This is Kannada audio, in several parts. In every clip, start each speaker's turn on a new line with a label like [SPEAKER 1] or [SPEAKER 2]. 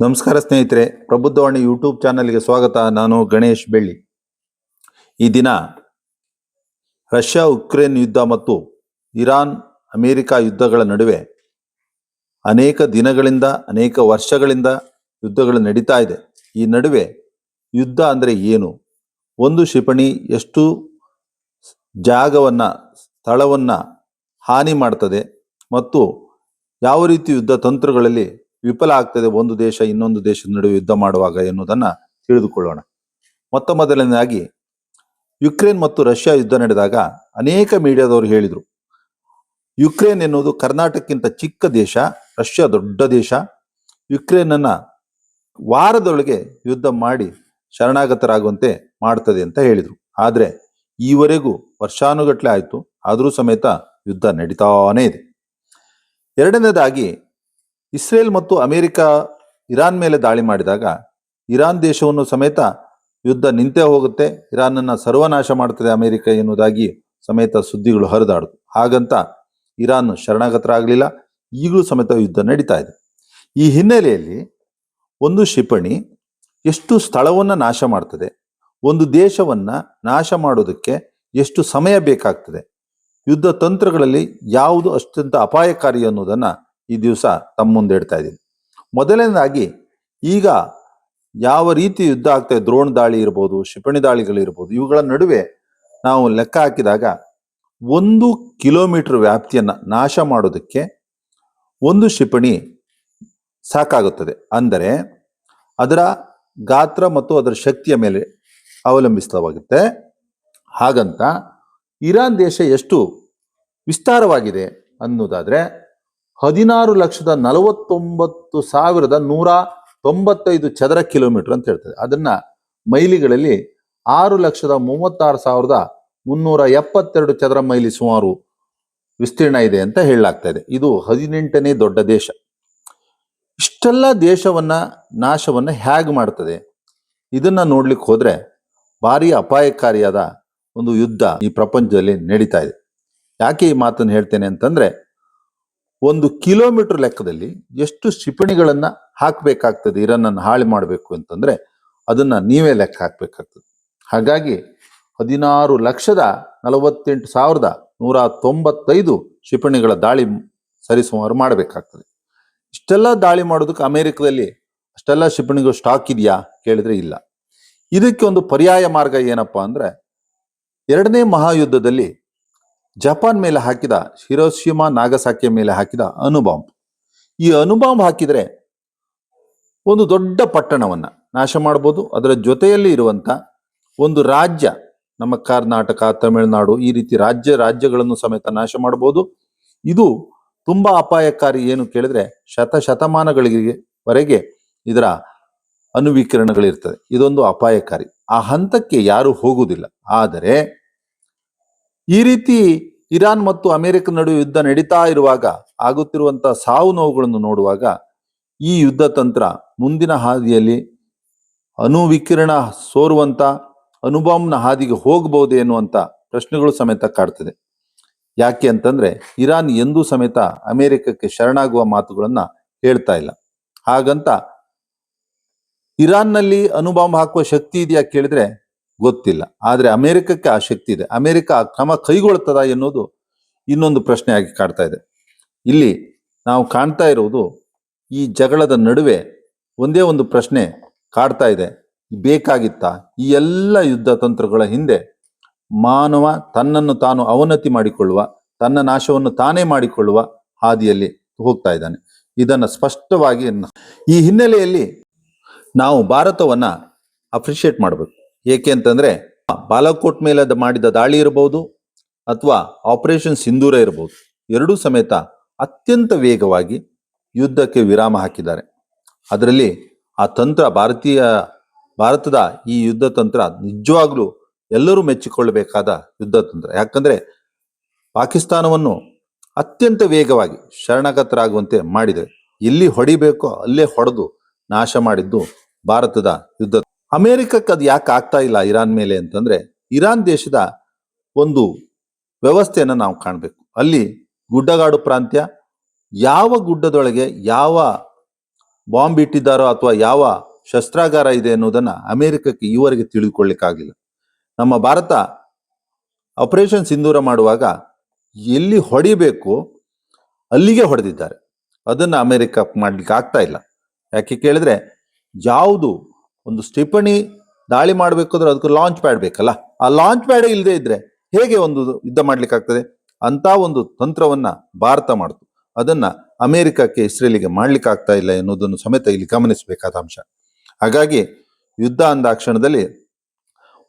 [SPEAKER 1] ನಮಸ್ಕಾರ ಸ್ನೇಹಿತರೆ, ಪ್ರಬುದ್ಧವಾಣಿ ಯೂಟ್ಯೂಬ್ ಚಾನಲ್ಗೆ ಸ್ವಾಗತ. ನಾನು ಗಣೇಶ್ ಬೆಳ್ಳಿ. ಈ ದಿನ ರಷ್ಯಾ ಉಕ್ರೇನ್ ಯುದ್ಧ ಮತ್ತು ಇರಾನ್ ಅಮೆರಿಕ ಯುದ್ಧಗಳ ನಡುವೆ ಅನೇಕ ದಿನಗಳಿಂದ ಅನೇಕ ವರ್ಷಗಳಿಂದ ಯುದ್ಧಗಳು ನಡೀತಾ ಇದೆ. ಈ ನಡುವೆ ಯುದ್ಧ ಅಂದರೆ ಏನು, ಒಂದು ಕ್ಷಿಪಣಿ ಎಷ್ಟು ಜಾಗವನ್ನು ಸ್ಥಳವನ್ನು ಹಾನಿ ಮಾಡ್ತದೆ ಮತ್ತು ಯಾವ ರೀತಿ ಯುದ್ಧ ತಂತ್ರಗಳಲ್ಲಿ ವಿಫಲ ಆಗ್ತದೆ ಒಂದು ದೇಶ ಇನ್ನೊಂದು ದೇಶದ ನಡುವೆ ಯುದ್ಧ ಮಾಡುವಾಗ ಎನ್ನುವುದನ್ನು ತಿಳಿದುಕೊಳ್ಳೋಣ. ಮೊದಲನೇದಾಗಿ ಯುಕ್ರೇನ್ ಮತ್ತು ರಷ್ಯಾ ಯುದ್ಧ ನಡೆದಾಗ ಅನೇಕ ಮೀಡಿಯಾದವರು ಹೇಳಿದರು, ಯುಕ್ರೇನ್ ಎನ್ನುವುದು ಕರ್ನಾಟಕಕ್ಕಿಂತ ಚಿಕ್ಕ ದೇಶ, ರಷ್ಯಾ ದೊಡ್ಡ ದೇಶ, ಯುಕ್ರೇನನ್ನು ವಾರದೊಳಗೆ ಯುದ್ಧ ಮಾಡಿ ಶರಣಾಗತರಾಗುವಂತೆ ಮಾಡ್ತದೆ ಅಂತ ಹೇಳಿದರು. ಆದರೆ ಈವರೆಗೂ ವರ್ಷಾನುಗಟ್ಟಲೆ ಆಯಿತು, ಆದರೂ ಸಮೇತ ಯುದ್ಧ ನಡೀತಾನೇ ಇದೆ. ಎರಡನೇದಾಗಿ ಇಸ್ರೇಲ್ ಮತ್ತು ಅಮೆರಿಕ ಇರಾನ್ ಮೇಲೆ ದಾಳಿ ಮಾಡಿದಾಗ ಇರಾನ್ ದೇಶವನ್ನು ಸಮೇತ ಯುದ್ಧ ನಿಂತೇ ಹೋಗುತ್ತೆ, ಇರಾನನ್ನು ಸರ್ವನಾಶ ಮಾಡ್ತದೆ ಅಮೆರಿಕ ಎನ್ನುವುದಾಗಿ ಸಮೇತ ಸುದ್ದಿಗಳು ಹರಿದಾಡುದು. ಹಾಗಂತ ಇರಾನ್ ಶರಣಾಗತರಾಗಲಿಲ್ಲ, ಈಗಲೂ ಸಮೇತ ಯುದ್ಧ ನಡೀತಾ ಇದೆ. ಈ ಹಿನ್ನೆಲೆಯಲ್ಲಿ ಒಂದು ಕ್ಷಿಪಣಿ ಎಷ್ಟು ಸ್ಥಳವನ್ನು ನಾಶ ಮಾಡ್ತದೆ, ಒಂದು ದೇಶವನ್ನು ನಾಶ ಮಾಡೋದಕ್ಕೆ ಎಷ್ಟು ಸಮಯ ಬೇಕಾಗ್ತದೆ, ಯುದ್ಧ ತಂತ್ರಗಳಲ್ಲಿ ಯಾವುದು ಅತ್ಯಂತ ಅಪಾಯಕಾರಿ ಅನ್ನೋದನ್ನು ಈ ದಿವಸ ತಮ್ಮ ಮುಂದೆ ಇಡ್ತಾ ಇದ್ದೀನಿ. ಮೊದಲನೇದಾಗಿ ಈಗ ಯಾವ ರೀತಿ ಯುದ್ಧ ಆಗ್ತದೆ, ದ್ರೋಣ್ ದಾಳಿ ಇರ್ಬೋದು, ಕ್ಷಿಪಣಿ ದಾಳಿಗಳಿರ್ಬೋದು, ಇವುಗಳ ನಡುವೆ ನಾವು ಲೆಕ್ಕ ಹಾಕಿದಾಗ 1 ಕಿಲೋಮೀಟರ್ ವ್ಯಾಪ್ತಿಯನ್ನು ನಾಶ ಮಾಡೋದಕ್ಕೆ ಒಂದು ಕ್ಷಿಪಣಿ ಸಾಕಾಗುತ್ತದೆ. ಅಂದರೆ ಅದರ ಗಾತ್ರ ಮತ್ತು ಅದರ ಶಕ್ತಿಯ ಮೇಲೆ ಅವಲಂಬಿತವಾಗುತ್ತೆ. ಹಾಗಂತ ಇರಾನ್ ದೇಶ ಎಷ್ಟು ವಿಸ್ತಾರವಾಗಿದೆ ಅನ್ನೋದಾದರೆ 16,49,195 ಚದರ ಕಿಲೋಮೀಟರ್ ಅಂತ ಹೇಳ್ತದೆ. ಅದನ್ನ ಮೈಲಿಗಳಲ್ಲಿ 6,36,372 ಚದರ ಮೈಲಿ ಸುಮಾರು ವಿಸ್ತೀರ್ಣ ಇದೆ ಅಂತ ಹೇಳಲಾಗ್ತಾ ಇದೆ. ಇದು 18ನೇ ದೊಡ್ಡ ದೇಶ. ಇಷ್ಟೆಲ್ಲ ದೇಶವನ್ನ ನಾಶವನ್ನ ಹೇಗೆ ಮಾಡ್ತದೆ, ಇದನ್ನ ನೋಡ್ಲಿಕ್ಕೆ ಹೋದ್ರೆ ಭಾರಿ ಅಪಾಯಕಾರಿಯಾದ ಒಂದು ಯುದ್ಧ ಈ ಪ್ರಪಂಚದಲ್ಲಿ ನಡೀತಾ ಇದೆ. ಯಾಕೆ ಈ ಮಾತನ್ನು ಹೇಳ್ತೇನೆ ಅಂತಂದ್ರೆ, 1 ಕಿಲೋಮೀಟರ್ ಲೆಕ್ಕದಲ್ಲಿ ಎಷ್ಟು ಕ್ಷಿಪಣಿಗಳನ್ನ ಹಾಕಬೇಕಾಗ್ತದೆ ಇರಾನನ್ನು ಹಾಳು ಮಾಡಬೇಕು ಅಂತಂದ್ರೆ ಅದನ್ನ ನೀವೇ ಲೆಕ್ಕ ಹಾಕಬೇಕಾಗ್ತದೆ. ಹಾಗಾಗಿ 16,48,195 ಕ್ಷಿಪಣಿಗಳ ದಾಳಿ ಸರಿಸುಮಾರು ಮಾಡಬೇಕಾಗ್ತದೆ. ಇಷ್ಟೆಲ್ಲ ದಾಳಿ ಮಾಡೋದಕ್ಕೆ ಅಮೆರಿಕದಲ್ಲಿ ಅಷ್ಟೆಲ್ಲ ಕ್ಷಿಪಣಿಗಳು ಸ್ಟಾಕ್ ಇದೆಯಾ ಕೇಳಿದ್ರೆ ಇಲ್ಲ. ಇದಕ್ಕೆ ಒಂದು ಪರ್ಯಾಯ ಮಾರ್ಗ ಏನಪ್ಪಾ ಅಂದ್ರೆ, 2ನೇ ಮಹಾಯುದ್ಧದಲ್ಲಿ ಜಪಾನ್ ಮೇಲೆ ಹಾಕಿದ ಹಿರೋಶಿಮಾ ನಾಗಸಾಕಿಯ ಮೇಲೆ ಹಾಕಿದ ಅಣುಬಾಂಬ್. ಈ ಅಣುಬಾಂಬ್ ಹಾಕಿದರೆ ಒಂದು ದೊಡ್ಡ ಪಟ್ಟಣವನ್ನ ನಾಶ ಮಾಡ್ಬೋದು. ಅದರ ಜೊತೆಯಲ್ಲಿ ಇರುವಂತ ಒಂದು ರಾಜ್ಯ, ನಮ್ಮ ಕರ್ನಾಟಕ, ತಮಿಳುನಾಡು, ಈ ರೀತಿ ರಾಜ್ಯಗಳನ್ನು ಸಮೇತ ನಾಶ ಮಾಡಬಹುದು. ಇದು ತುಂಬಾ ಅಪಾಯಕಾರಿ. ಏನು ಕೇಳಿದ್ರೆ ಶತಮಾನಗಳಿಗೆ ಇದರ ಅಣುವಿಕಿರಣಗಳಿರ್ತದೆ. ಇದೊಂದು ಅಪಾಯಕಾರಿ. ಆ ಹಂತಕ್ಕೆ ಯಾರು ಹೋಗುವುದಿಲ್ಲ. ಆದರೆ ಈ ರೀತಿ ಇರಾನ್ ಮತ್ತು ಅಮೆರಿಕ ನಡುವೆ ಯುದ್ಧ ನಡೀತಾ ಇರುವಾಗ ಆಗುತ್ತಿರುವಂತಹ ಸಾವು ನೋವುಗಳನ್ನು ನೋಡುವಾಗ ಈ ಯುದ್ಧ ತಂತ್ರ ಮುಂದಿನ ಹಾದಿಯಲ್ಲಿ ಅಣುವಿಕಿರಣ ಸೋರುವಂತ ಅಣುಬಾಂಬ್ನ ಹಾದಿಗೆ ಹೋಗಬಹುದೇ ಎನ್ನುವಂತ ಪ್ರಶ್ನೆಗಳು ಸಮೇತ ಕಾಡ್ತದೆ. ಯಾಕೆ ಅಂತಂದ್ರೆ ಇರಾನ್ ಎಂದೂ ಸಮೇತ ಅಮೆರಿಕಕ್ಕೆ ಶರಣಾಗುವ ಮಾತುಗಳನ್ನ ಹೇಳ್ತಾ ಇಲ್ಲ. ಹಾಗಂತ ಇರಾನ್ನಲ್ಲಿ ಅಣುಬಾಂಬ್ ಹಾಕುವ ಶಕ್ತಿ ಇದೆಯಾ ಕೇಳಿದ್ರೆ ಗೊತ್ತಿಲ್ಲ. ಆದ್ರೆ ಅಮೆರಿಕಕ್ಕೆ ಆ ಶಕ್ತಿ ಇದೆ. ಅಮೆರಿಕ ಕ್ರಮ ಕೈಗೊಳ್ತದ ಎನ್ನುವುದು ಇನ್ನೊಂದು ಪ್ರಶ್ನೆಯಾಗಿ ಕಾಡ್ತಾ ಇದೆ. ಇಲ್ಲಿ ನಾವು ಕಾಣ್ತಾ ಇರುವುದು, ಈ ಜಗಳದ ನಡುವೆ ಒಂದೇ ಒಂದು ಪ್ರಶ್ನೆ ಕಾಡ್ತಾ ಇದೆ, ಬೇಕಾಗಿತ್ತಾ? ಈ ಎಲ್ಲ ಯುದ್ಧ ತಂತ್ರಗಳ ಹಿಂದೆ ಮಾನವ ತನ್ನನ್ನು ತಾನು ಅವನತಿ ಮಾಡಿಕೊಳ್ಳುವ, ತನ್ನ ನಾಶವನ್ನು ತಾನೇ ಮಾಡಿಕೊಳ್ಳುವ ಹಾದಿಯಲ್ಲಿ ಹೋಗ್ತಾ ಇದ್ದಾನೆ. ಇದನ್ನು ಸ್ಪಷ್ಟವಾಗಿ ಈ ಹಿನ್ನೆಲೆಯಲ್ಲಿ ನಾವು ಭಾರತವನ್ನ ಅಪ್ರಿಷಿಯೇಟ್ ಮಾಡಬೇಕು. ಏಕೆ ಅಂತಂದ್ರೆ ಬಾಲಾಕೋಟ್ ಮೇಲೆ ಮಾಡಿದ ದಾಳಿ ಇರಬಹುದು ಅಥವಾ ಆಪರೇಷನ್ ಸಿಂಧೂರ ಇರಬಹುದು, ಎರಡೂ ಸಮೇತ ಅತ್ಯಂತ ವೇಗವಾಗಿ ಯುದ್ಧಕ್ಕೆ ವಿರಾಮ ಹಾಕಿದ್ದಾರೆ. ಅದರಲ್ಲಿ ಆ ತಂತ್ರ, ಭಾರತದ ಈ ಯುದ್ಧ ತಂತ್ರ ನಿಜವಾಗ್ಲೂ ಎಲ್ಲರೂ ಮೆಚ್ಚಿಕೊಳ್ಳಬೇಕಾದ ಯುದ್ಧ ತಂತ್ರ. ಯಾಕಂದ್ರೆ ಪಾಕಿಸ್ತಾನವನ್ನು ಅತ್ಯಂತ ವೇಗವಾಗಿ ಶರಣಾಗತರಾಗುವಂತೆ ಮಾಡಿದೆ. ಎಲ್ಲಿ ಹೊಡಿಬೇಕೋ ಅಲ್ಲೇ ಹೊಡೆದು ನಾಶ ಮಾಡಿದ್ದು ಭಾರತದ ಯುದ್ಧ. ಅಮೆರಿಕಕ್ಕೆ ಅದು ಯಾಕೆ ಆಗ್ತಾ ಇಲ್ಲ ಇರಾನ್ ಮೇಲೆ ಅಂತಂದ್ರೆ, ಇರಾನ್ ದೇಶದ ಒಂದು ವ್ಯವಸ್ಥೆಯನ್ನು ನಾವು ಕಾಣಬೇಕು. ಅಲ್ಲಿ ಗುಡ್ಡಗಾಡು ಪ್ರಾಂತ್ಯ, ಯಾವ ಗುಡ್ಡದೊಳಗೆ ಯಾವ ಬಾಂಬ್ ಇಟ್ಟಿದ್ದಾರೋ ಅಥವಾ ಯಾವ ಶಸ್ತ್ರಾಗಾರ ಇದೆ ಅನ್ನೋದನ್ನು ಅಮೆರಿಕಕ್ಕೆ ಈವರೆಗೆ ತಿಳಿದುಕೊಳ್ಳಿಕ್ಕಾಗಲಿಲ್ಲ. ನಮ್ಮ ಭಾರತ ಆಪರೇಷನ್ ಸಿಂಧೂರ ಮಾಡುವಾಗ ಎಲ್ಲಿ ಹೊಡಿಬೇಕು ಅಲ್ಲಿಗೆ ಹೊಡೆದಿದ್ದಾರೆ. ಅದನ್ನು ಅಮೆರಿಕ ಮಾಡ್ಲಿಕ್ಕೆ ಆಗ್ತಾ ಇಲ್ಲ. ಯಾಕೆ ಕೇಳಿದ್ರೆ, ಯಾವುದು ಒಂದು ಕ್ಷಿಪಣಿ ದಾಳಿ ಮಾಡಬೇಕಾದ್ರೆ ಅದಕ್ಕೆ ಲಾಂಚ್ ಪ್ಯಾಡ್ ಬೇಕಲ್ಲ, ಆ ಲಾಂಚ್ ಪ್ಯಾಡೇ ಇಲ್ಲದೆ ಇದ್ರೆ ಹೇಗೆ ಒಂದು ಯುದ್ಧ ಮಾಡ್ಲಿಕ್ಕೆ ಆಗ್ತದೆ? ಅಂತ ಒಂದು ತಂತ್ರವನ್ನ ಭಾರತ ಮಾಡ್ತು. ಅದನ್ನ ಅಮೆರಿಕಕ್ಕೆ ಇಸ್ರೇಲಿಗೆ ಮಾಡ್ಲಿಕ್ಕೆ ಆಗ್ತಾ ಇಲ್ಲ ಎನ್ನುವುದನ್ನು ಸಮೇತ ಇಲ್ಲಿ ಗಮನಿಸಬೇಕಾದ ಅಂಶ. ಹಾಗಾಗಿ ಯುದ್ಧ ಅಂದಾಕ್ಷಣದಲ್ಲಿ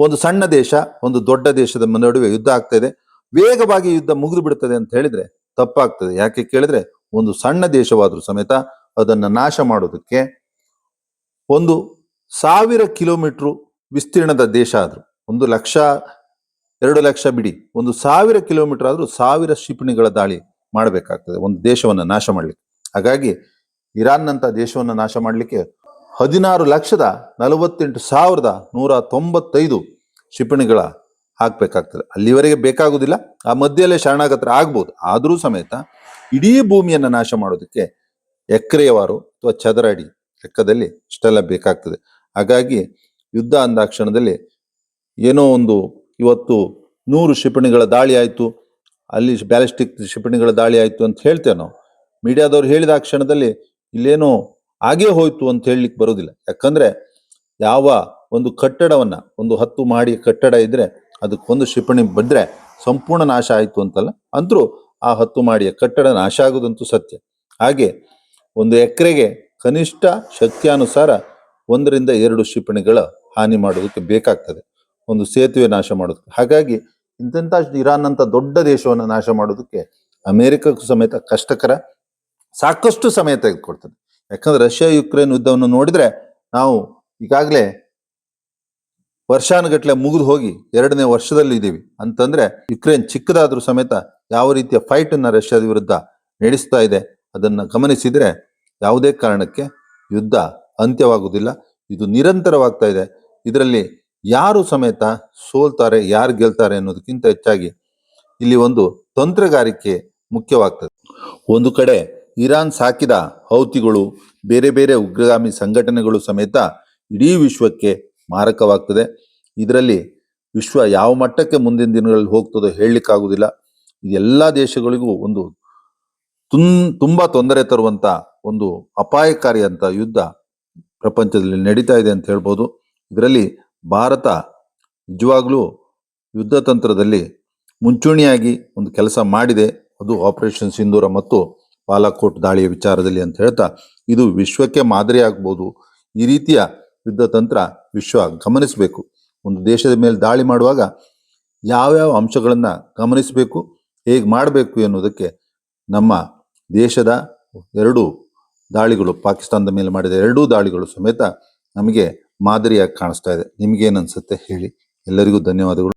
[SPEAKER 1] ಒಂದು ಸಣ್ಣ ದೇಶ ಒಂದು ದೊಡ್ಡ ದೇಶದ ನಡುವೆ ಯುದ್ಧ ಆಗ್ತಾ ಇದೆ, ವೇಗವಾಗಿ ಯುದ್ಧ ಮುಗಿದು ಬಿಡ್ತದೆ ಅಂತ ಹೇಳಿದ್ರೆ ತಪ್ಪಾಗ್ತದೆ. ಯಾಕೆ ಕೇಳಿದ್ರೆ, ಒಂದು ಸಣ್ಣ ದೇಶವಾದ್ರೂ ಸಮೇತ ಅದನ್ನ ನಾಶ ಮಾಡೋದಕ್ಕೆ 1,000 ಕಿಲೋಮೀಟರ್ ವಿಸ್ತೀರ್ಣದ ದೇಶ ಆದ್ರು, 1 ಲಕ್ಷ 2 ಲಕ್ಷ ಬಿಡಿ, 1,000 ಕಿಲೋಮೀಟರ್ ಆದ್ರೂ 1000 ಕ್ಷಿಪಣಿಗಳ ದಾಳಿ ಮಾಡಬೇಕಾಗ್ತದೆ ಒಂದು ದೇಶವನ್ನ ನಾಶ ಮಾಡ್ಲಿಕ್ಕೆ. ಹಾಗಾಗಿ ಇರಾನ್ನಂತ ದೇಶವನ್ನ ನಾಶ ಮಾಡ್ಲಿಕ್ಕೆ 16,48,195 ಕ್ಷಿಪಣಿಗಳ ಹಾಕ್ಬೇಕಾಗ್ತದೆ. ಅಲ್ಲಿವರೆಗೆ ಬೇಕಾಗುದಿಲ್ಲ, ಆ ಮಧ್ಯೆಯಲ್ಲೇ ಶರಣಾಗತರ ಆಗ್ಬೋದು. ಆದರೂ ಸಮೇತ ಇಡೀ ಭೂಮಿಯನ್ನ ನಾಶ ಮಾಡೋದಕ್ಕೆ ಎಕರೆಯವಾರು ಅಥವಾ ಚದರ ಅಡಿ ಲೆಕ್ಕದಲ್ಲಿ ಇಷ್ಟೆಲ್ಲ ಬೇಕಾಗ್ತದೆ. ಹಾಗಾಗಿ ಯುದ್ಧ ಅಂದಾಕ್ಷಣದಲ್ಲಿ ಏನೋ ಒಂದು ಇವತ್ತು 100 ಕ್ಷಿಪಣಿಗಳ ದಾಳಿ ಆಯಿತು, ಅಲ್ಲಿ ಬ್ಯಾಲಿಸ್ಟಿಕ್ ಕ್ಷಿಪಣಿಗಳ ದಾಳಿ ಆಯಿತು ಅಂತ ಹೇಳ್ತೇವೆ ನಾವು. ಮೀಡಿಯಾದವ್ರು ಹೇಳಿದ ಕ್ಷಣದಲ್ಲಿ ಇಲ್ಲೇನೋ ಆಗೇ ಹೋಯ್ತು ಅಂತ ಹೇಳಲಿಕ್ಕೆ ಬರೋದಿಲ್ಲ. ಯಾಕಂದ್ರೆ ಯಾವ ಒಂದು ಕಟ್ಟಡವನ್ನ, ಒಂದು 10 ಮಾಡಿ ಕಟ್ಟಡ ಇದ್ರೆ ಅದಕ್ಕೊಂದು ಕ್ಷಿಪಣಿ ಬಿದ್ರೆ ಸಂಪೂರ್ಣ ನಾಶ ಆಯಿತು ಅಂತಲ್ಲ, ಅಂತರೂ ಆ 10 ಮಾಡಿಯ ಕಟ್ಟಡ ನಾಶ ಆಗೋದಂತೂ ಸತ್ಯ. ಹಾಗೆ ಒಂದು ಎಕರೆಗೆ ಕನಿಷ್ಠ ಶಕ್ತಿಯಾನುಸಾರ 1 ರಿಂದ 2 ಕ್ಷಿಪಣಿಗಳ ಹಾನಿ ಮಾಡೋದಕ್ಕೆ ಬೇಕಾಗ್ತದೆ ಒಂದು ಸೇತುವೆ ನಾಶ ಮಾಡೋದಕ್ಕೆ. ಹಾಗಾಗಿ ಇಂಥ ಇರಾನ್ ಅಂತ ದೊಡ್ಡ ದೇಶವನ್ನು ನಾಶ ಮಾಡೋದಕ್ಕೆ ಅಮೆರಿಕಕ್ಕೂ ಸಮೇತ ಕಷ್ಟಕರ, ಸಾಕಷ್ಟು ಸಮಯ ತೆಗೆದುಕೊಳ್ತದೆ. ಯಾಕಂದ್ರೆ ರಷ್ಯಾ ಯುಕ್ರೇನ್ ಯುದ್ಧವನ್ನು ನೋಡಿದ್ರೆ ನಾವು ಈಗಾಗಲೇ ವರ್ಷಾನುಗಟ್ಲೆ ಮುಗಿದು ಹೋಗಿ 2ನೇ ವರ್ಷದಲ್ಲಿ ಇದ್ದೀವಿ. ಅಂತಂದ್ರೆ ಯುಕ್ರೇನ್ ಚಿಕ್ಕದಾದ್ರೂ ಸಮೇತ ಯಾವ ರೀತಿಯ ಫೈಟ್ ಅನ್ನ ರಷ್ಯಾದ ವಿರುದ್ಧ ನಡೆಸ್ತಾ ಇದೆ ಅದನ್ನ ಗಮನಿಸಿದ್ರೆ ಯಾವುದೇ ಕಾರಣಕ್ಕೆ ಯುದ್ಧ ಅಂತ್ಯವಾಗುವುದಿಲ್ಲ. ಇದು ನಿರಂತರವಾಗ್ತಾ ಇದೆ. ಇದರಲ್ಲಿ ಯಾರು ಸಮೇತ ಸೋಲ್ತಾರೆ, ಯಾರು ಗೆಲ್ತಾರೆ ಅನ್ನೋದಕ್ಕಿಂತ ಹೆಚ್ಚಾಗಿ ಇಲ್ಲಿ ಒಂದು ತಂತ್ರಗಾರಿಕೆ ಮುಖ್ಯವಾಗ್ತದೆ. ಒಂದು ಕಡೆ ಇರಾನ್ ಸಾಕಿದ ಹೌತಿಗಳು, ಬೇರೆ ಬೇರೆ ಉಗ್ರಗಾಮಿ ಸಂಘಟನೆಗಳು ಸಮೇತ ಇಡೀ ವಿಶ್ವಕ್ಕೆ ಮಾರಕವಾಗ್ತದೆ. ಇದರಲ್ಲಿ ವಿಶ್ವ ಯಾವ ಮಟ್ಟಕ್ಕೆ ಮುಂದಿನ ದಿನಗಳಲ್ಲಿ ಹೋಗ್ತದೋ ಹೇಳಲಿಕ್ಕಾಗುವುದಿಲ್ಲ. ಎಲ್ಲ ದೇಶಗಳಿಗೂ ಒಂದು ತುಂಬಾ ತೊಂದರೆ ತರುವಂತ ಒಂದು ಅಪಾಯಕಾರಿ ಅಂತ ಯುದ್ಧ ಪ್ರಪಂಚದಲ್ಲಿ ನಡೀತಾ ಇದೆ ಅಂತ ಹೇಳ್ಬೋದು. ಇದರಲ್ಲಿ ಭಾರತ ನಿಜವಾಗ್ಲೂ ಯುದ್ಧ ತಂತ್ರದಲ್ಲಿ ಮುಂಚೂಣಿಯಾಗಿ ಒಂದು ಕೆಲಸ ಮಾಡಿದೆ. ಅದು ಆಪರೇಷನ್ ಸಿಂಧೂರ ಮತ್ತು ಬಾಲಾಕೋಟ್ ದಾಳಿಯ ವಿಚಾರದಲ್ಲಿ ಅಂತ ಹೇಳ್ತಾ, ಇದು ವಿಶ್ವಕ್ಕೆ ಮಾದರಿ ಆಗ್ಬೋದು. ಈ ರೀತಿಯ ಯುದ್ಧ ತಂತ್ರ ವಿಶ್ವ ಗಮನಿಸಬೇಕು. ಒಂದು ದೇಶದ ಮೇಲೆ ದಾಳಿ ಮಾಡುವಾಗ ಯಾವ್ಯಾವ ಅಂಶಗಳನ್ನ ಗಮನಿಸಬೇಕು, ಹೇಗೆ ಮಾಡಬೇಕು ಎನ್ನುವುದಕ್ಕೆ ನಮ್ಮ ದೇಶದ 2 ದಾಳಿಗಳು, ಪಾಕಿಸ್ತಾನದ ಮೇಲೆ ಮಾಡಿದ 2 ದಾಳಿಗಳು ಸಮೇತ ನಮಗೆ ಮಾದರಿಯಾಗಿ ಕಾಣಿಸ್ತಾ ಇದೆ. ನಿಮ್ಗೇನು ಅನ್ಸುತ್ತೆ ಹೇಳಿ. ಎಲ್ಲರಿಗೂ ಧನ್ಯವಾದಗಳು.